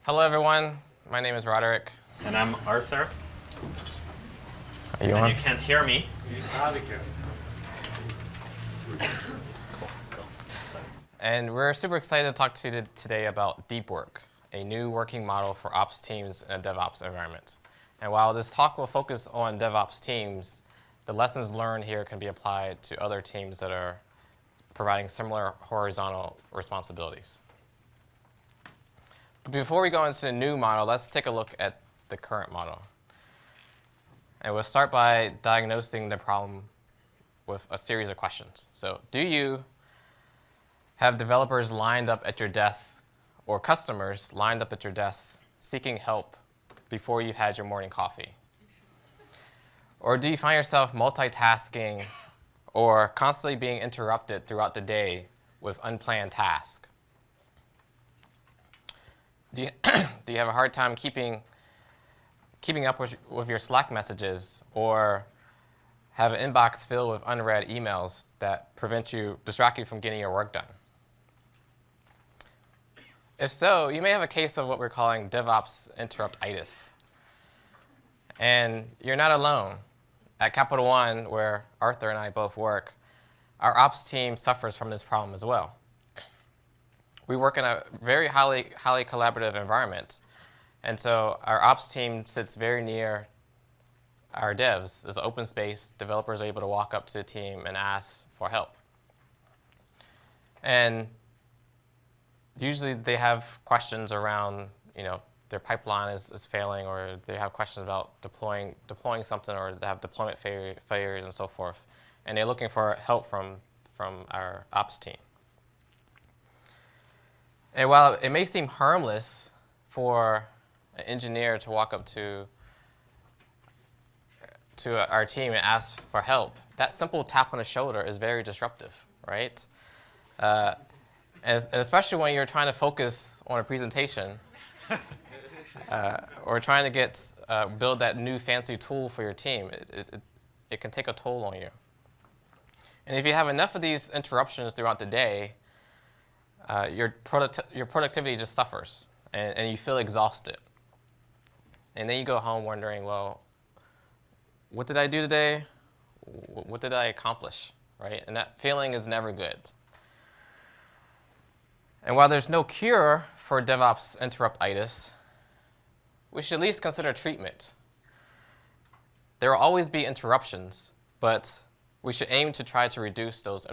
Hello, everyone. My name is Roderick. And I'm Arthur. Are you And on? you can't hear me. Cool. And we're super excited to talk to you today about deep work, a new working model for ops teams in a DevOps environment. And while this talk will focus on DevOps teams, the lessons learned here can be applied to other teams that are providing similar horizontal responsibilities. But before we go into the new model, let's take a look at the current model. And we'll start by diagnosing the problem with a series of questions. So, do you have developers lined up at your desk or customers lined up at your desk seeking help before you've had your morning coffee? Or do you find yourself multitasking or constantly being interrupted throughout the day with unplanned tasks? Do you have a hard time keeping up with your Slack messages, or have an inbox filled with unread emails that distract you from getting your work done? If so, you may have a case of what we're calling DevOps interruptitis. And you're not alone. At Capital One, where Arthur and I both work, our ops team suffers from this problem as well. We work in a very highly collaborative environment. And so our ops team sits very near our devs. It's an open space. Developers are able to walk up to the team and ask for help. And usually they have questions around, their pipeline is failing, or they have questions about deploying something, or they have deployment failures and so forth. And they're looking for help from our ops team. And while it may seem harmless for an engineer to walk up to our team and ask for help, that simple tap on the shoulder is very disruptive, right? And especially when you're trying to focus on a presentation or trying to build that new fancy tool for your team, it can take a toll on you. And if you have enough of these interruptions throughout the day, your productivity just suffers, and you feel exhausted. And then you go home wondering, well, what did I do today? What did I accomplish, right? And that feeling is never good. And while there's no cure for DevOps interruptitis, we should at least consider treatment. There will always be interruptions, but we should aim to try to reduce those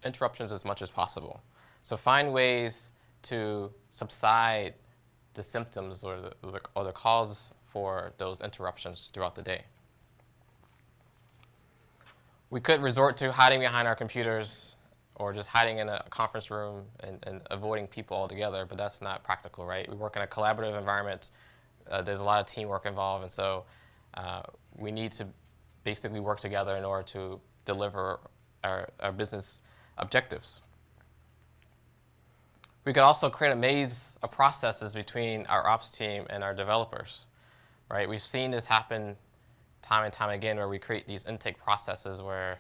interruptions as much as possible. So find ways to subside the symptoms or the cause for those interruptions throughout the day. We could resort to hiding behind our computers or just hiding in a conference room and avoiding people altogether, but that's not practical, right? We work in a collaborative environment. There's a lot of teamwork involved, and so we need to basically work together in order to deliver our business objectives. We could also create a maze of processes between our ops team and our developers, right? We've seen this happen time and time again, where we create these intake processes where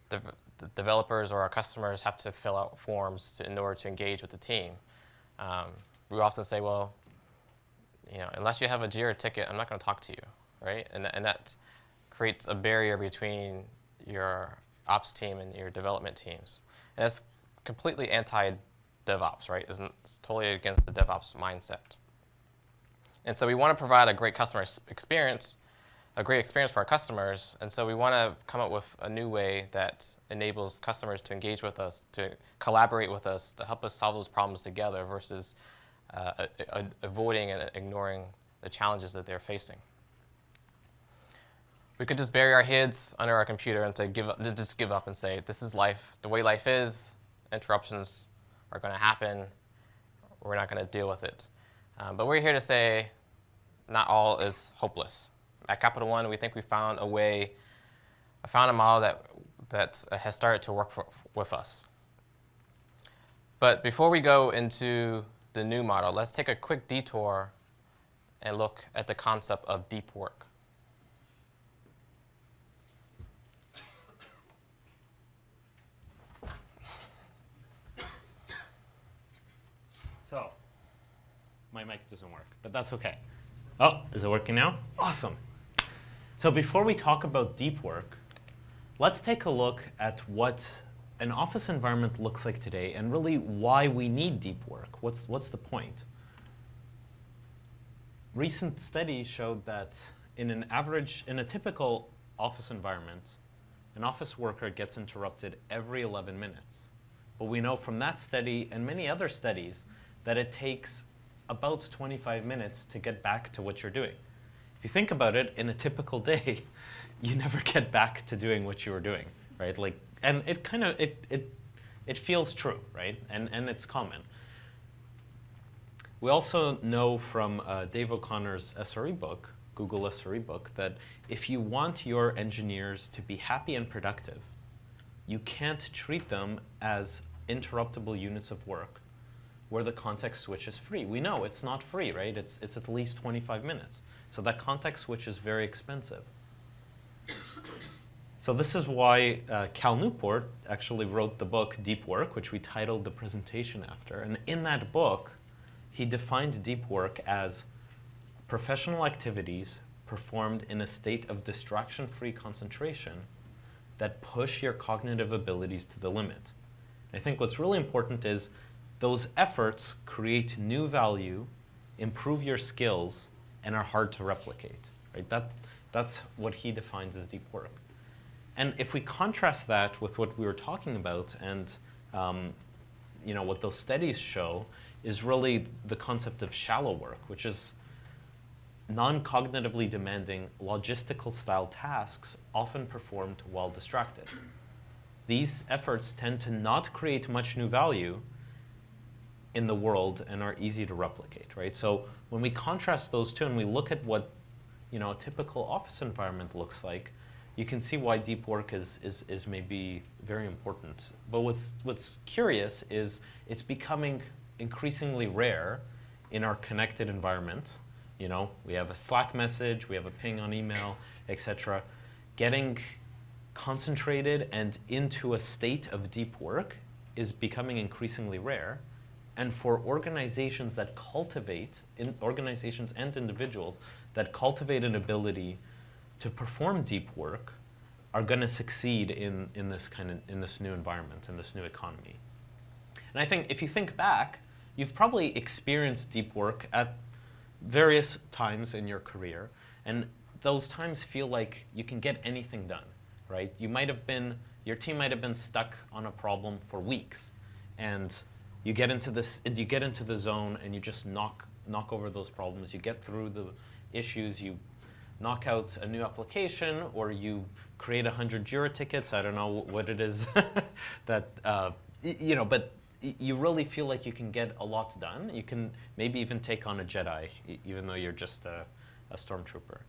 the developers or our customers have to fill out forms in order to engage with the team. We often say, well, unless you have a Jira ticket, I'm not going to talk to you, right? And that creates a barrier between your ops team and your development teams. And it's completely anti-DevOps, right? It's totally against the DevOps mindset. And so we want to provide a great customer experience, a great experience for our customers. And so we want to come up with a new way that enables customers to engage with us, to collaborate with us, to help us solve those problems together versus avoiding and ignoring the challenges that they're facing. We could just bury our heads under our computer and just give up and say, this is life. The way life is, interruptions are going to happen. We're not going to deal with it. But we're here to say not all is hopeless. At Capital One, we think we found a model that has started to work with us. But before we go into the new model, let's take a quick detour and look at the concept of deep work. So, my mic doesn't work, but that's okay. Oh, is it working now? Awesome. So before we talk about deep work, let's take a look at what an office environment looks like today and really why we need deep work. What's the point? Recent studies showed that in a typical office environment, an office worker gets interrupted every 11 minutes. But we know from that study and many other studies that it takes about 25 minutes to get back to what you're doing. If you think about it, in a typical day, you never get back to doing what you were doing, right? And it kind of it feels true, right? And it's common. We also know from Dave O'Connor's SRE book, Google SRE book, that if you want your engineers to be happy and productive, you can't treat them as interruptible units of work where the context switch is free. We know it's not free, right? It's at least 25 minutes. So that context switch is very expensive. So this is why Cal Newport actually wrote the book Deep Work, which we titled the presentation after. And in that book, he defined deep work as professional activities performed in a state of distraction-free concentration that push your cognitive abilities to the limit. I think what's really important is those efforts create new value, improve your skills, and are hard to replicate. Right? That's what he defines as deep work. And if we contrast that with what we were talking about and what those studies show is really the concept of shallow work, which is non-cognitively demanding logistical style tasks often performed while distracted. These efforts tend to not create much new value in the world and are easy to replicate, right? So when we contrast those two and we look at what a typical office environment looks like, you can see why deep work is maybe very important. But what's curious is it's becoming increasingly rare in our connected environment. We have a Slack message, we have a ping on email, etc. Getting concentrated and into a state of deep work is becoming increasingly rare. And for organizations that cultivate, organizations and individuals that cultivate an ability to perform deep work are going to succeed in this new environment, in this new economy. And I think if you think back, you've probably experienced deep work at various times in your career, and those times feel like you can get anything done, right? Your team might have been stuck on a problem for weeks, and you get into the zone and you just knock over those problems. You get through the issues. You knock out a new application, or you create 100 Jira tickets. I don't know what it is that but you really feel like you can get a lot done. You can maybe even take on a Jedi, even though you're just a stormtrooper.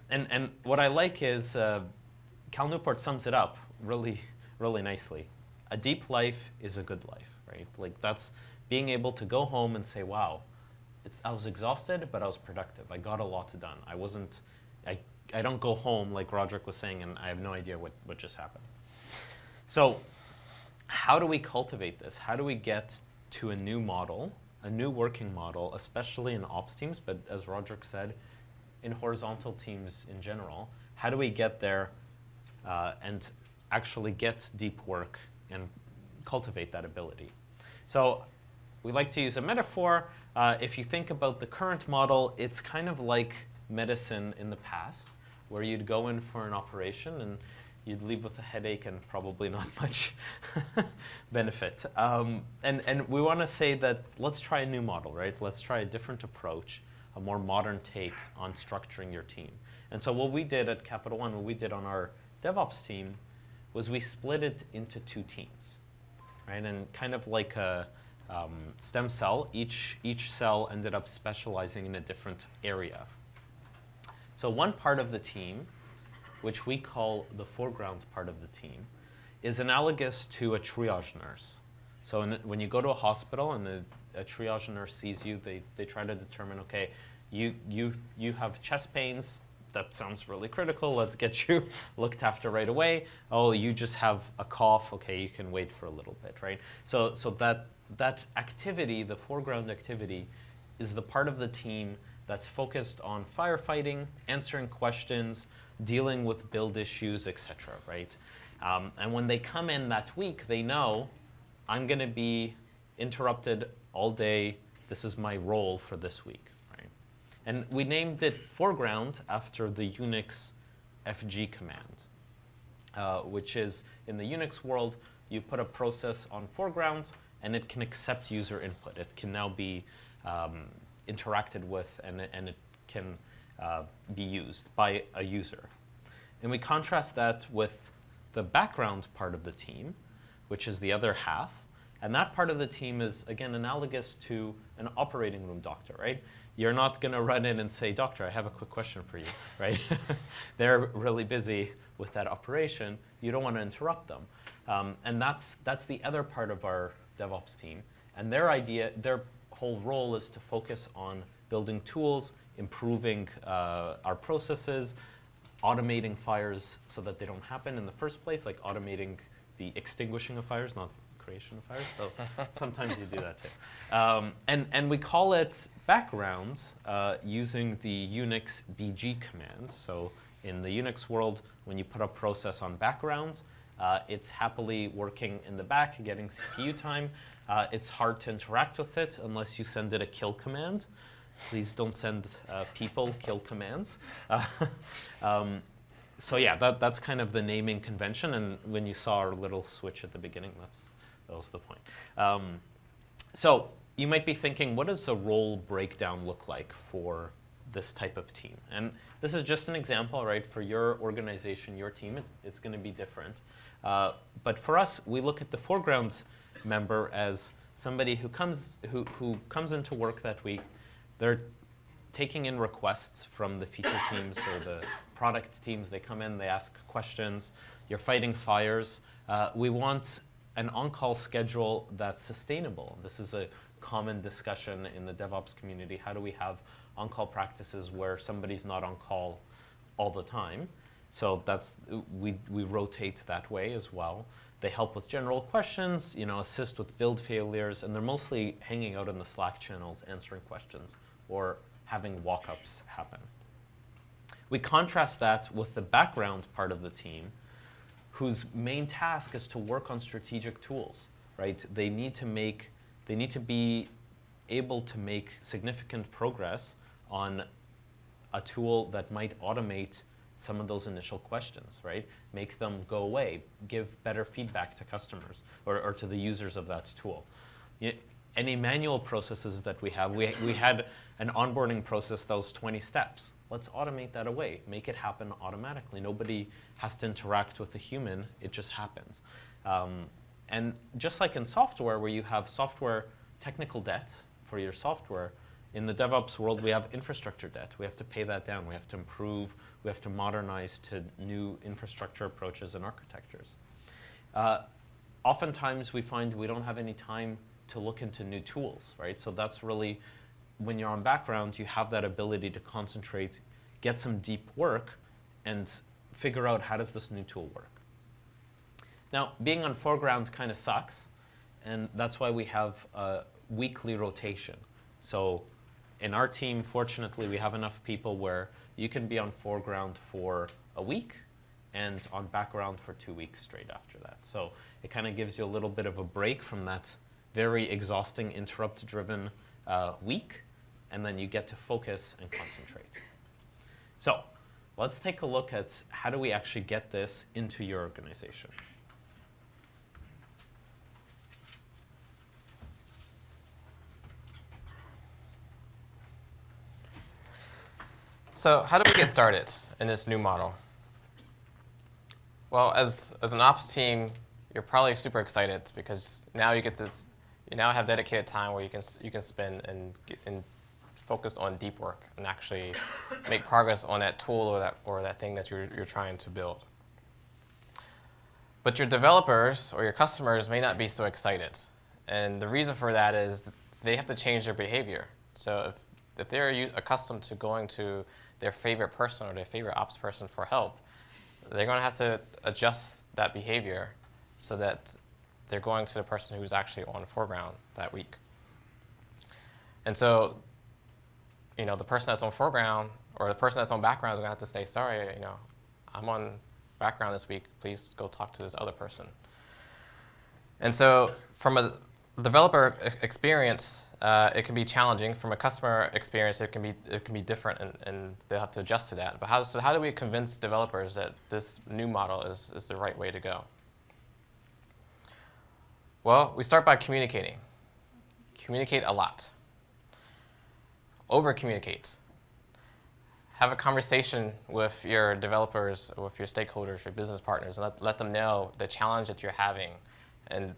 And what I like is Cal Newport sums it up really, really nicely. A deep life is a good life, right? Like that's being able to go home and say, wow, I was exhausted, but I was productive. I got a lot done. I don't go home, like Roderick was saying, and I have no idea what just happened. So how do we cultivate this? How do we get to a new model, a new working model, especially in ops teams, but as Roderick said, in horizontal teams in general? How do we get there and actually get deep work and cultivate that ability? So we like to use a metaphor. If you think about the current model, it's kind of like medicine in the past, where you'd go in for an operation and you'd leave with a headache and probably not much benefit. And we want to say that let's try a new model, right? Let's try a different approach, a more modern take on structuring your team. And so what we did at Capital One, what we did on our DevOps team, was we split it into two teams, right? And kind of like a stem cell, each cell ended up specializing in a different area. So one part of the team, which we call the foreground part of the team, is analogous to a triage nurse. So when you go to a hospital and a triage nurse sees you, they try to determine, okay, you have chest pains. That sounds really critical. Let's get you looked after right away. Oh, you just have a cough. Okay, you can wait for a little bit, right? So that activity, the foreground activity, is the part of the team that's focused on firefighting, answering questions, dealing with build issues, etc., right? And when they come in that week, they know I'm going to be interrupted all day. This is my role for this week, right? And we named it foreground after the Unix FG command, which is in the Unix world, you put a process on foreground, and it can accept user input. It can now be interacted with, and it can be used by a user. And we contrast that with the background part of the team, which is the other half. And that part of the team is, again, analogous to an operating room doctor, right? You're not going to run in and say, doctor, I have a quick question for you, right? They're really busy with that operation. You don't want to interrupt them. And that's the other part of our DevOps team. And their whole role is to focus on building tools, improving our processes, automating fires so that they don't happen in the first place, like automating the extinguishing of fires, not creation of fires, though sometimes you do that too. And we call it backgrounds using the Unix BG command. So in the Unix world, when you put a process on backgrounds, it's happily working in the back, getting CPU time. It's hard to interact with it unless you send it a kill command. Please don't send people kill commands. So yeah, that's kind of the naming convention. And when you saw our little switch at the beginning, that was the point. So you might be thinking, what does a role breakdown look like for this type of team? And this is just an example, right? For your organization, your team, it's going to be different. But for us, we look at the foreground member as somebody who comes into work that week. They're taking in requests from the feature teams or the product teams. They come in, they ask questions. You're fighting fires. We want an on-call schedule that's sustainable. This is a common discussion in the DevOps community. How do we have on-call practices where somebody's not on call all the time? So we rotate that way as well. They help with general questions, assist with build failures, and they're mostly hanging out in the Slack channels answering questions or having walk-ups happen. We contrast that with the background part of the team, whose main task is to work on strategic tools, right? They need to be able to make significant progress on a tool that might automate some of those initial questions, right? Make them go away, give better feedback to customers or to the users of that tool. Any manual processes that we have, we had an onboarding process that was 20 steps. Let's automate that away, make it happen automatically. Nobody has to interact with a human, it just happens. And just like in software, where you have software technical debt for your software, in the DevOps world, we have infrastructure debt. We have to pay that down. We have to improve. We have to modernize to new infrastructure approaches and architectures. Oftentimes, we find we don't have any time to look into new tools, right? So that's really, when you're on background, you have that ability to concentrate, get some deep work, and figure out how does this new tool work. Now, being on foreground kind of sucks, and that's why we have a weekly rotation. So in our team, fortunately, we have enough people where you can be on foreground for a week and on background for 2 weeks straight after that. So it kind of gives you a little bit of a break from that very exhausting interrupt-driven week, and then you get to focus and concentrate. So let's take a look at how do we actually get this into your organization. So how do we get started in this new model? Well, as an ops team, you're probably super excited because now you now have dedicated time where you can spend and focus on deep work and actually make progress on that tool or that thing that you're trying to build. But your developers or your customers may not be so excited, and the reason for that is they have to change their behavior. So if they're accustomed to going to their favorite person or their favorite ops person for help, they're going to have to adjust that behavior so that they're going to the person who's actually on the foreground that week. And so the person that's on foreground or the person that's on background is going to have to say, sorry, I'm on background this week. Please go talk to this other person. And so from a developer experience, it can be challenging. From a customer experience, it can be different, and they'll have to adjust to that. But how do we convince developers that this new model is the right way to go? Well, we start by communicating. Communicate a lot. Over-communicate. Have a conversation with your developers, with your stakeholders, your business partners, and let them know the challenge that you're having, and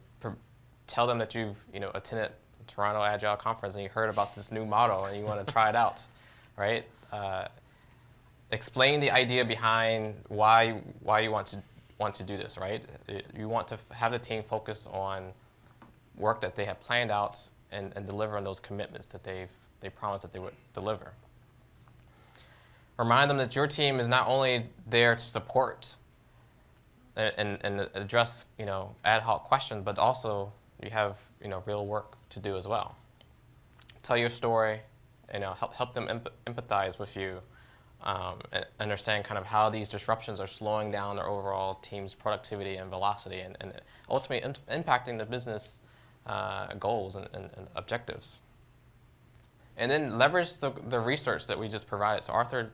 tell them that you've attended Toronto Agile Conference and you heard about this new model and you want to try it out, right? Explain the idea behind why you want to do this, right? You want to have the team focus on work that they have planned out and deliver on those commitments that they promised that they would deliver. Remind them that your team is not only there to support and address ad hoc questions, but also you have real work to do as well. Tell your story, help them empathize with you, and understand kind of how these disruptions are slowing down their overall team's productivity and velocity, and ultimately impacting the business goals and objectives. And then leverage the research that we just provided. So Arthur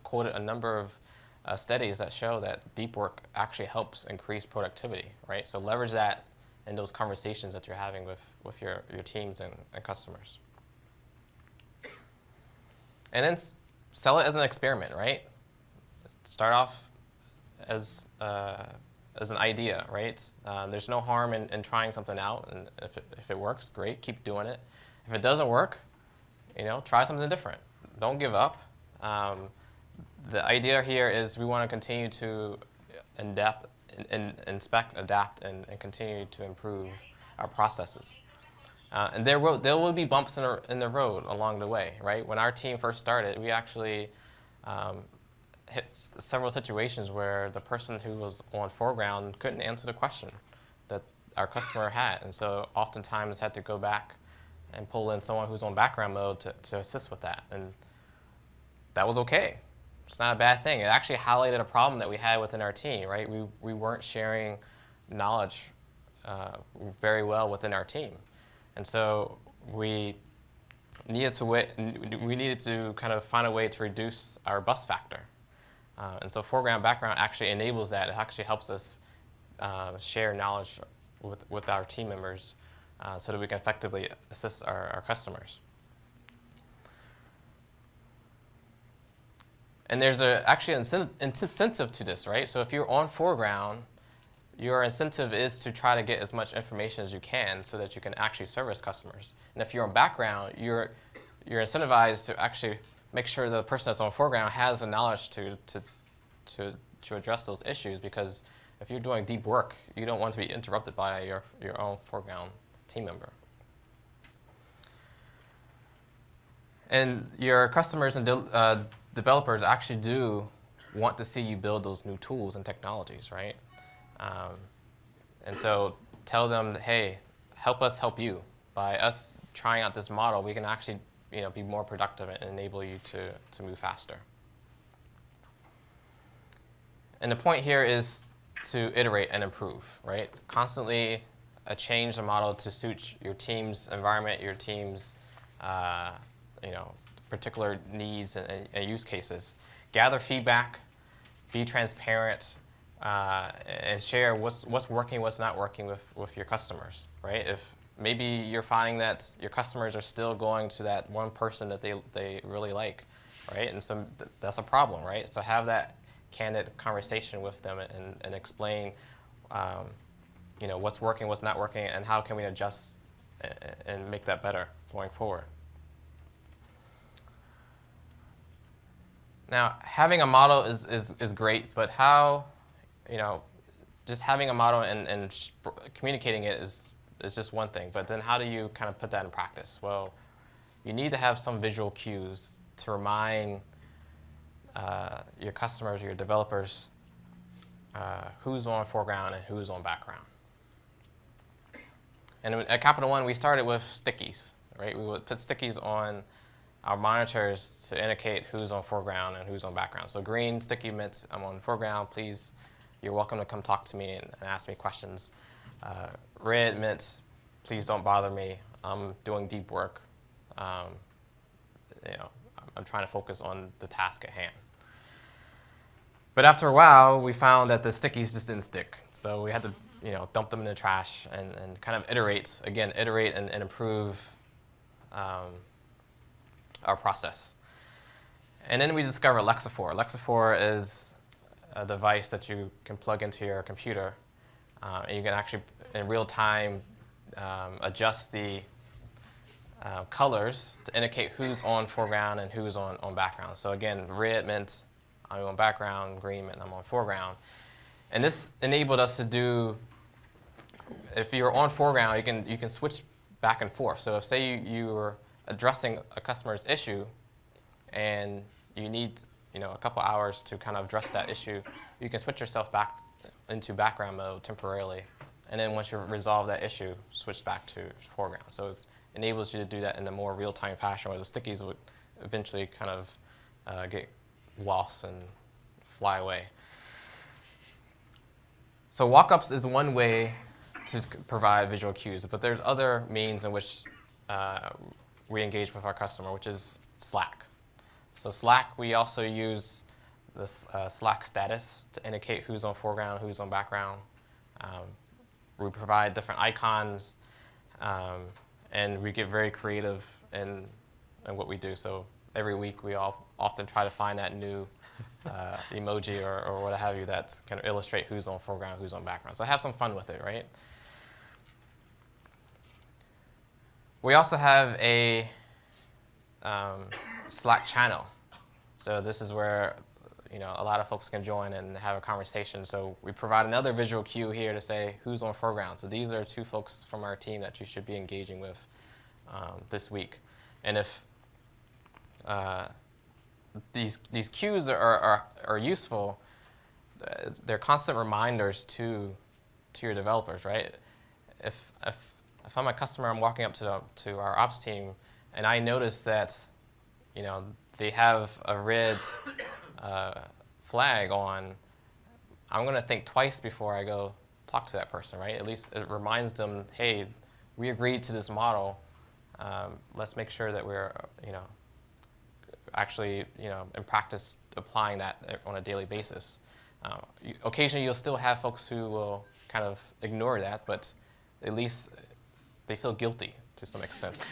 quoted a number of studies that show that deep work actually helps increase productivity, right? So leverage that in those conversations that you're having with your teams and customers. And then sell it as an experiment, right? Start off as an idea, right? There's no harm in trying something out, and if it works, great, keep doing it. If it doesn't work, try something different. Don't give up. The idea here is we want to continue to inspect, adapt, and continue to improve our processes. And there will be bumps in the road along the way, right? When our team first started, we actually hit several situations where the person who was on foreground couldn't answer the question that our customer had, and so oftentimes had to go back and pull in someone who's on background mode to assist with that, and that was okay. It's not a bad thing. It actually highlighted a problem that we had within our team, right? We weren't sharing knowledge very well within our team, and so we needed to kind of find a way to reduce our bust factor. And so foreground background actually enables that. It actually helps us share knowledge with our team members so that we can effectively assist our customers. And there's actually an incentive to this, right? So if you're on foreground, your incentive is to try to get as much information as you can so that you can actually service customers. And if you're on background, you're incentivized to actually make sure the person that's on foreground has the knowledge to address those issues, because if you're doing deep work, you don't want to be interrupted by your own foreground team member. And your customers and developers actually do want to see you build those new tools and technologies, right? And so tell them, hey, help us help you. By us trying out this model, we can actually be more productive and enable you to move faster. And the point here is to iterate and improve, right? Constantly change the model to suit your team's environment, your team's particular needs and use cases. Gather feedback, be transparent, and share what's working, what's not working with your customers, right? If maybe you're finding that your customers are still going to that one person that they really like, right? And so that's a problem, right? So have that candid conversation with them and explain what's working, what's not working, and how can we adjust and make that better going forward. Now, having a model is great, but how, just having a model and communicating it is just one thing, but then how do you kind of put that in practice? Well, you need to have some visual cues to remind your customers, your developers, who's on foreground and who's on background. And at Capital One, we started with stickies, right? We would put stickies on our monitors to indicate who's on foreground and who's on background. So green sticky meant I'm on foreground. Please, you're welcome to come talk to me and ask me questions. Red meant please don't bother me. I'm doing deep work. I'm trying to focus on the task at hand. But after a while, we found that the stickies just didn't stick. So we had to dump them in the trash and kind of iterate and improve our process. And then we discovered Lexafor. Lexafor is a device that you can plug into your computer, and you can actually, in real time, adjust the colors to indicate who's on foreground and who's on background. So again, red meant I'm on background, green meant I'm on foreground. And this enabled us to do, if you're on foreground, you can switch back and forth. So if say you were addressing a customer's issue and you need a couple hours to kind of address that issue, you can switch yourself back into background mode temporarily. And then once you resolve that issue, switch back to foreground. So it enables you to do that in a more real-time fashion where the stickies would eventually kind of get lost and fly away. So walk-ups is one way to provide visual cues, but there's other means in which we engage with our customer, which is Slack. So Slack, we also use this Slack status to indicate who's on foreground, who's on background. We provide different icons, and we get very creative in what we do. So every week we often try to find that new emoji or what have you that's kind of illustrate who's on foreground, who's on background. So have some fun with it, right? We also have a Slack channel. So this is where a lot of folks can join and have a conversation. So we provide another visual cue here to say who's on foreground. So these are two folks from our team that you should be engaging with this week. And if these cues are useful, they're constant reminders to your developers, right? If I'm a customer, I'm walking up to our ops team, and I notice that they have a red flag on, I'm going to think twice before I go talk to that person, right? At least it reminds them, hey, we agreed to this model. Let's make sure that we're actually in practice applying that on a daily basis. Occasionally you'll still have folks who will kind of ignore that, but at least they feel guilty to some extent.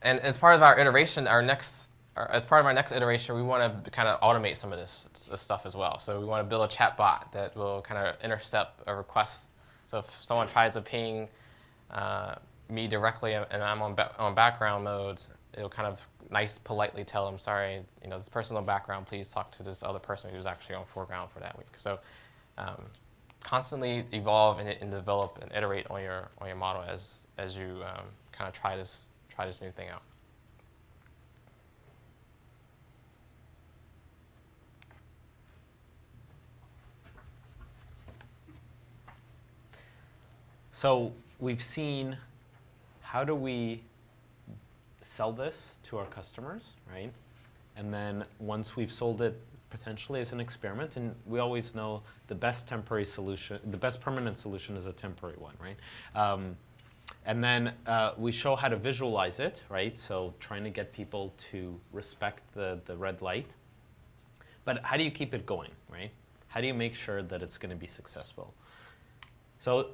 And as part of our iteration, as part of our next iteration, we want to kind of automate some of this stuff as well. So we want to build a chat bot that will kind of intercept a request. So if someone tries to ping me directly and I'm on background mode, it'll kind of politely tell them, sorry, this person's on background, please talk to this other person who's actually on foreground for that week. So constantly evolve and develop and iterate on your model as you kind of try this new thing out. So we've seen how do we sell this to our customers, right? And then once we've sold it potentially as an experiment, and we always know the best temporary solution, the best permanent solution is a temporary one, right? And then we show how to visualize it, right? So trying to get people to respect the red light. But how do you keep it going, right? How do you make sure that it's going to be successful? So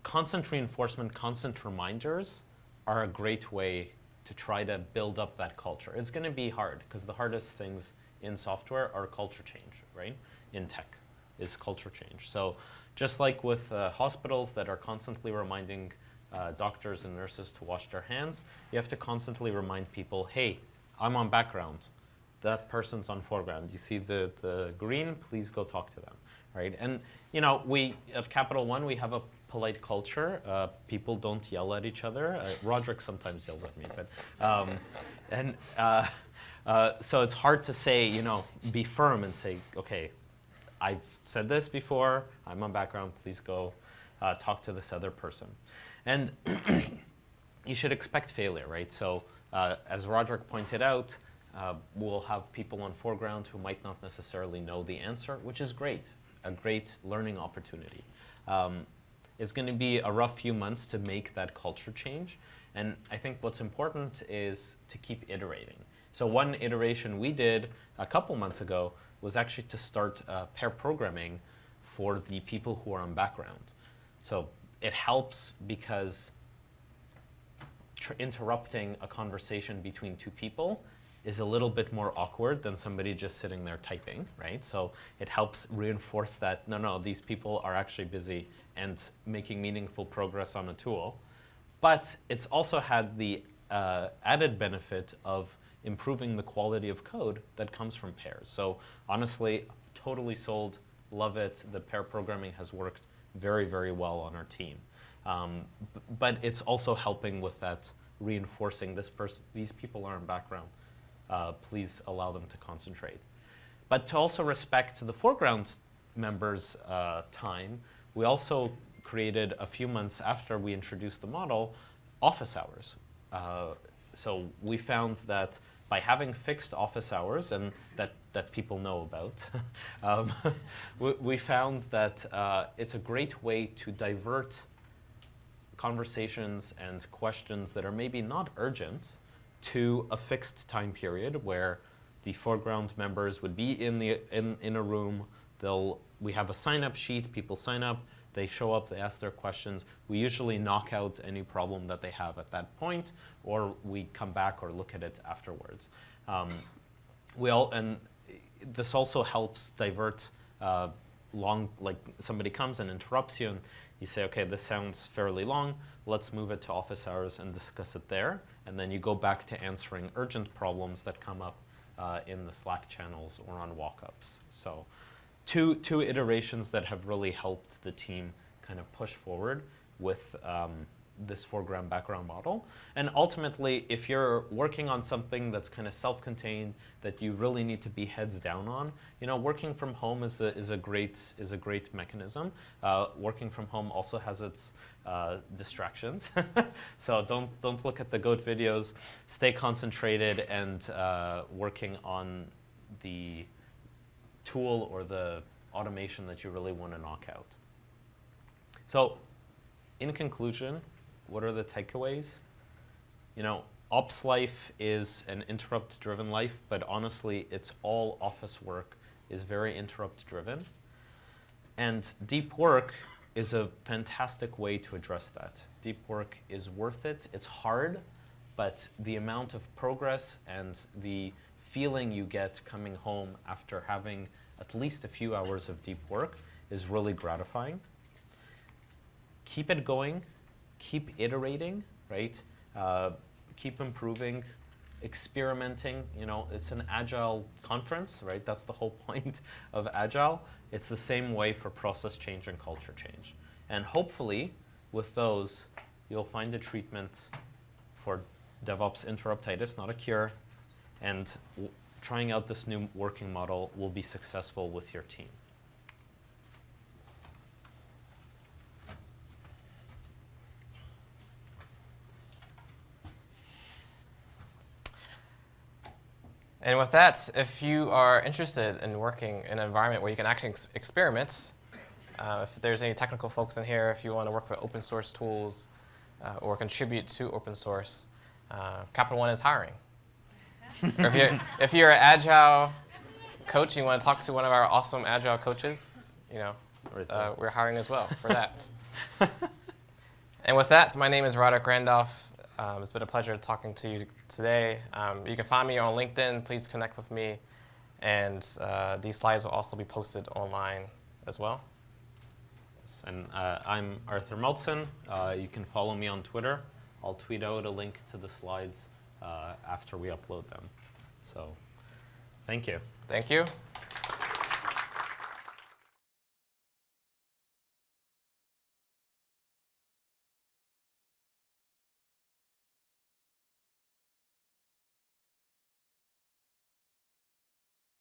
constant reinforcement, constant reminders are a great way to try to build up that culture. It's going to be hard because the hardest things in software are culture change, right? In tech is culture change. So just like with hospitals that are constantly reminding doctors and nurses to wash their hands, you have to constantly remind people, hey, I'm on background. That person's on foreground. You see the green, please go talk to them, right? And we at Capital One, we have a polite culture. People don't yell at each other. Roderick sometimes yells at me, but so it's hard to say, be firm and say, okay, I've said this before. I'm on background. Please go talk to this other person. And you should expect failure, right? So as Roderick pointed out, we'll have people on foreground who might not necessarily know the answer, which is great, a great learning opportunity. It's going to be a rough few months to make that culture change. And I think what's important is to keep iterating. So one iteration we did a couple months ago was actually to start pair programming for the people who are on background. So it helps because interrupting a conversation between two people is a little bit more awkward than somebody just sitting there typing, right? So it helps reinforce that, no, these people are actually busy and making meaningful progress on a tool. But it's also had the added benefit of improving the quality of code that comes from pairs. So honestly, totally sold, love it. The pair programming has worked very, very well on our team. But it's also helping with that reinforcing these people are in background. Please allow them to concentrate. But to also respect the foreground members' time, we also created a few months after we introduced the model, office hours. So we found that by having fixed office hours, and that people know about, we found that it's a great way to divert conversations and questions that are maybe not urgent to a fixed time period where the foreground members would be in a room. We have a sign-up sheet. People sign up. They show up. They ask their questions. We usually knock out any problem that they have at that point, or we come back or look at it afterwards. And this also helps divert like somebody comes and interrupts you, and you say, okay, this sounds fairly long. Let's move it to office hours and discuss it there. And then you go back to answering urgent problems that come up in the Slack channels or on walk-ups. So two iterations that have really helped the team kind of push forward with this foreground background model. And ultimately, if you're working on something that's kind of self-contained that you really need to be heads down on, working from home is a great mechanism. Working from home also has its distractions. So don't look at the goat videos. Stay concentrated and working on the tool or the automation that you really want to knock out. So in conclusion, what are the takeaways? Ops life is an interrupt-driven life, but honestly, it's all office work is very interrupt-driven. And deep work is a fantastic way to address that. Deep work is worth it. It's hard, but the amount of progress and the feeling you get coming home after having at least a few hours of deep work is really gratifying. Keep it going. Keep iterating, right? Keep improving, experimenting. It's an Agile conference, right? That's the whole point of Agile. It's the same way for process change and culture change. And hopefully, with those, you'll find a treatment for DevOps interruptitis, not a cure. And trying out this new working model will be successful with your team. And with that, if you are interested in working in an environment where you can actually experiment, if there's any technical folks in here, if you want to work with open source tools or contribute to open source, Capital One is hiring. Or if you're an Agile coach and you want to talk to one of our awesome Agile coaches, we're hiring as well for that. And with that, my name is Roderick Randolph. It's been a pleasure talking to you today. You can find me on LinkedIn. Please connect with me. And these slides will also be posted online as well. Yes, and I'm Arthur Maltson. You can follow me on Twitter. I'll tweet out a link to the slides after we upload them. So thank you. Thank you.